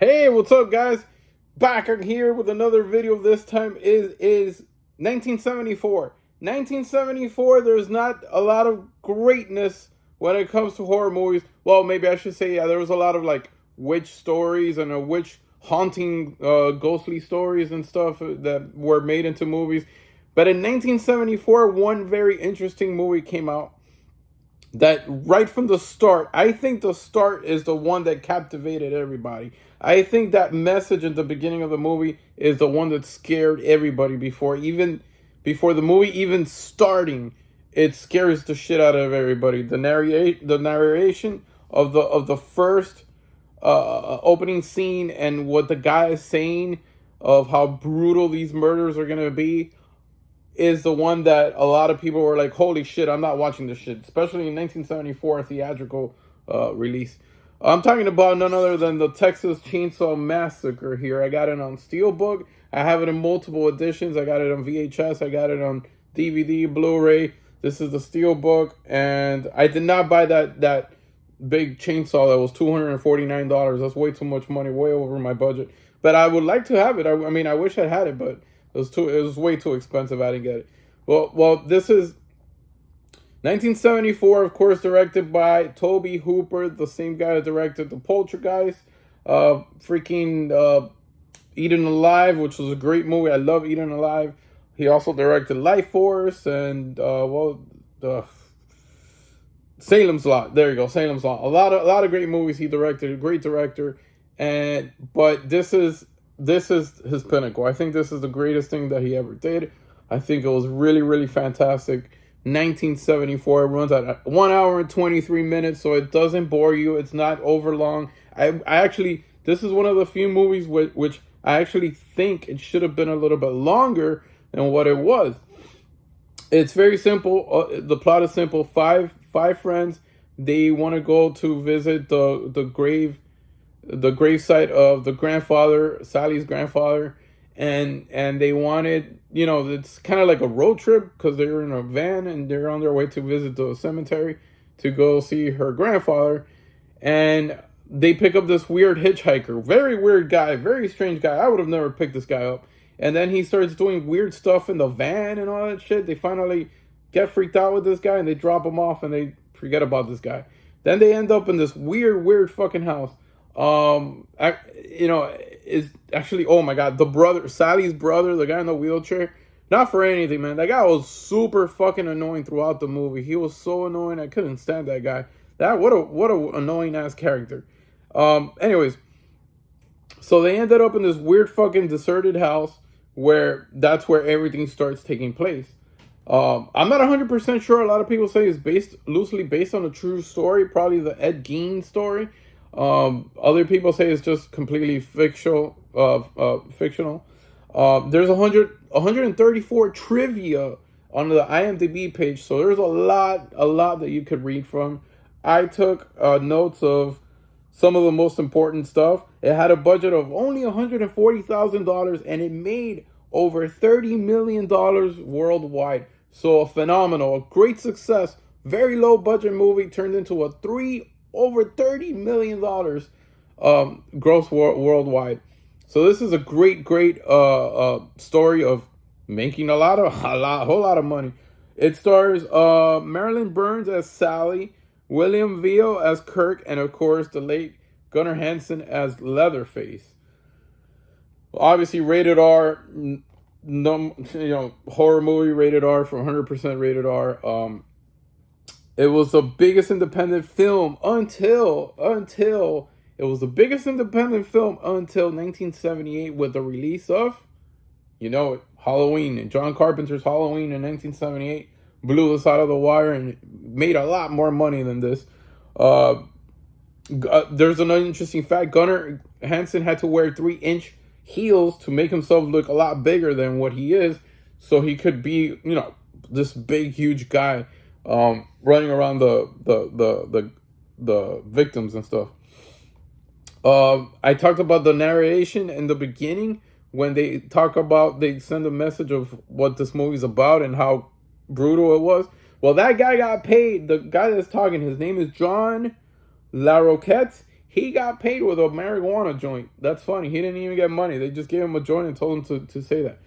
Hey, what's up, guys? Back here with another video. This time is 1974. 1974. There's not a lot of greatness when it comes to horror movies. Well, maybe I should say, yeah, there was a lot of like witch stories and a witch haunting, ghostly stories and stuff that were made into movies. But in 1974, one very interesting movie came out that right from the start, I think the start is the one that captivated everybody. I think that message at the beginning of the movie is the one that scared everybody before the movie even starting. It scares the shit out of everybody. The narration of the first opening scene and what the guy is saying of how brutal these murders are gonna be is the one that a lot of people were like, holy shit, I'm not watching this shit, especially in 1974 theatrical release. I'm talking about none other than the Texas Chainsaw Massacre here. I got it on Steelbook. I have it in multiple editions. I got it on VHS. I got it on DVD, Blu-ray. This is the Steelbook. And I did not buy that big chainsaw that was $249. That's way too much money, way over my budget. But I would like to have it. I mean, I wish I had it, but it was way too expensive. I didn't get it. Well, this is 1974, of course, directed by Toby Hooper, the same guy that directed The Poltergeist, Eaten Alive, which was a great movie. I love Eaten Alive. He also directed Life Force and Salem's Lot. There you go, Salem's Lot. A lot of great movies he directed. A great director, but this is his pinnacle. I think this is the greatest thing that he ever did. I think it was really, really fantastic. 1974. It runs at 1 hour and 23 minutes, so it doesn't bore you. It's not over long. I actually, this is one of the few movies which I actually think it should have been a little bit longer than what it was. It's very simple. The plot is simple. Five friends. They want to go to visit the gravesite of the grandfather, Sally's grandfather, and they wanted, it's kind of like a road trip because they're in a van and they're on their way to visit the cemetery to go see her grandfather, and they pick up this weird hitchhiker, very weird guy, very strange guy. I would have never picked this guy up. And then he starts doing weird stuff in the van and all that shit. They finally get freaked out with this guy and they drop him off and they forget about this guy. Then they end up in this weird fucking house. Is actually, oh my god, the brother, Sally's brother, the guy in the wheelchair. Not for anything, man. That guy was super fucking annoying throughout the movie. He was so annoying. I couldn't stand that guy. What a annoying ass character. Anyways, so they ended up in this weird fucking deserted house where that's where everything starts taking place. I'm not 100% sure. A lot of people say it's loosely based on a true story, probably the Ed Gein story. Other people say it's just completely fictional. There's 134 trivia on the IMDb page, so there's a lot that you could read from. I took notes of some of the most important stuff. It had a budget of only $140,000 and it made over $30 million worldwide. So a phenomenal, a great success. Very low budget movie turned into over $30 million gross worldwide. So this is a great story of making a whole lot of money. It stars Marilyn Burns as Sally, William Veal as Kirk, and of course the late Gunnar Hansen as Leatherface. Obviously rated R, horror movie, rated R, for 100% rated R. It was the biggest independent film until it was the biggest independent film until 1978 with the release of, Halloween. And John Carpenter's Halloween in 1978 blew us out of the wire and made a lot more money than this. There's another interesting fact. Gunnar Hansen had to wear 3-inch heels to make himself look a lot bigger than what he is, so he could be, this big, huge guy running around the victims and stuff. I talked about the narration in the beginning when they send a message of what this movie's about and how brutal it was. Well, that guy got paid. The guy that's talking, his name is John LaRoquette. He got paid with a marijuana joint. That's funny. He didn't even get money. They just gave him a joint and told him to say that.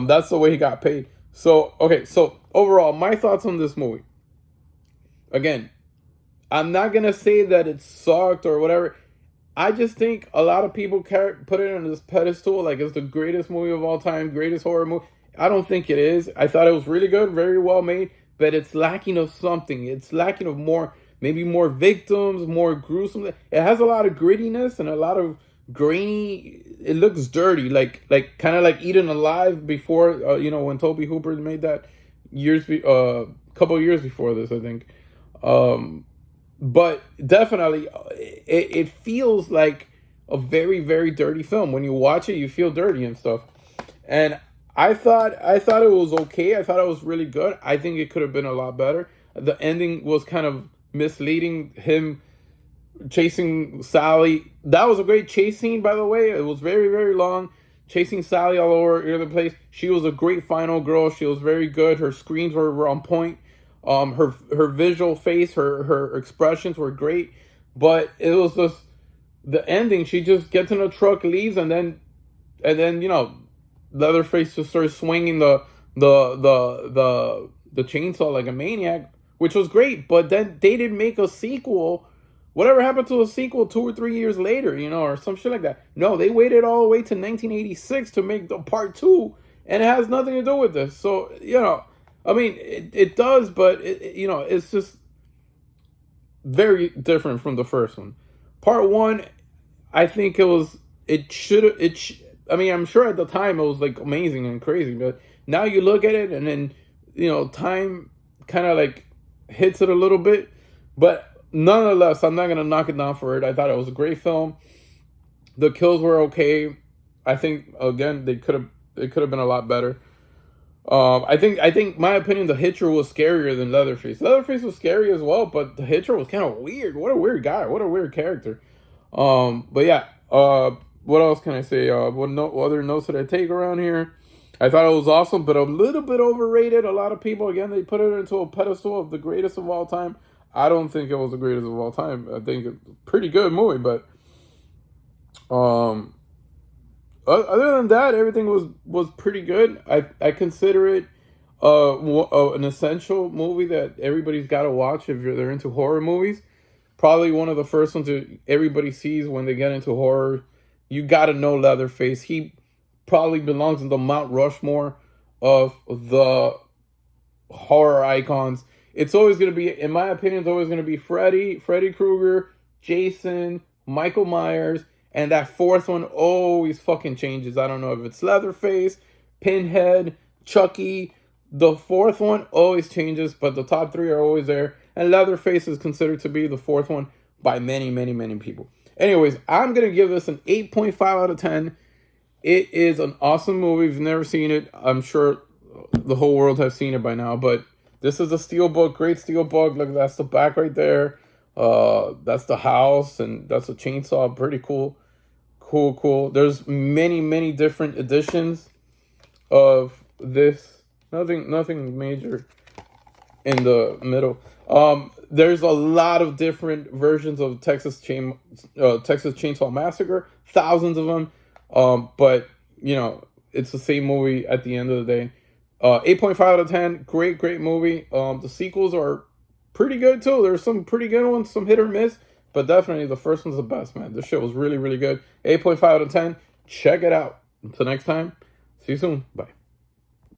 That's the way he got paid. So, okay, so overall, my thoughts on this movie. Again, I'm not going to say that it sucked or whatever. I just think a lot of people put it on this pedestal like it's the greatest movie of all time, greatest horror movie. I don't think it is. I thought it was really good, very well made, but it's lacking of something. It's lacking of more, maybe more victims, more gruesome. It has a lot of grittiness and a lot of grainy. It looks dirty, like kind of like Eaten Alive before, when Tobe Hooper made that couple years before this, I think. But definitely, it feels like a very, very dirty film. When you watch it, you feel dirty and stuff. And I thought it was okay. I thought it was really good. I think it could have been a lot better. The ending was kind of misleading. Him chasing Sally. That was a great chase scene, by the way. It was very, very long. Chasing Sally all over the place. She was a great final girl. She was very good. Her screams were on point. Her visual face, her expressions were great. But it was just the ending. She just gets in a truck, leaves, and then Leatherface just starts swinging the chainsaw like a maniac, which was great. But then they didn't make a sequel. Whatever happened to a sequel 2 or 3 years later, or some shit like that? No, they waited all the way to 1986 to make the part 2, and it has nothing to do with this. So, I mean, it does, but it's just very different from the first one. Part 1, I think I mean, I'm sure at the time it was like amazing and crazy, but now you look at it and then, time kind of like hits it a little bit, but nonetheless, I'm not going to knock it down for it. I thought it was a great film. The kills were okay. I think, again, it could have been a lot better. I think, my opinion, the Hitcher was scarier than Leatherface. Leatherface was scary as well, but the Hitcher was kind of weird. What a weird guy. What a weird character. But yeah, what else can I say? What other notes did I take around here? I thought it was awesome, but a little bit overrated. A lot of people, again, they put it into a pedestal of the greatest of all time. I don't think it was the greatest of all time. I think it's a pretty good movie, but other than that, everything was pretty good. I consider it an essential movie that everybody's got to watch if they're into horror movies. Probably one of the first ones that everybody sees when they get into horror. You got to know Leatherface. He probably belongs in the Mount Rushmore of the horror icons. It's always going to be, in my opinion, it's always going to be Freddy Krueger, Jason, Michael Myers, and that fourth one always fucking changes. I don't know if it's Leatherface, Pinhead, Chucky. The fourth one always changes, but the top 3 are always there. And Leatherface is considered to be the fourth one by many, many, many people. Anyways, I'm going to give this an 8.5 out of 10. It is an awesome movie. If you've never seen it, I'm sure the whole world has seen it by now, but this is a steelbook, great steelbook. Look, that's the back right there. That's the house, and that's a chainsaw. Pretty cool. Cool. There's many, many different editions of this. Nothing major in the middle. There's a lot of different versions of Texas Chainsaw Massacre. Thousands of them. But, it's the same movie at the end of the day. 8.5 out of 10. Great movie. The sequels are pretty good too. There's some pretty good ones, some hit or miss, but definitely the first one's the best, man. This shit was really, really good. 8.5 out of 10. Check it out. Until next time, see you soon. Bye.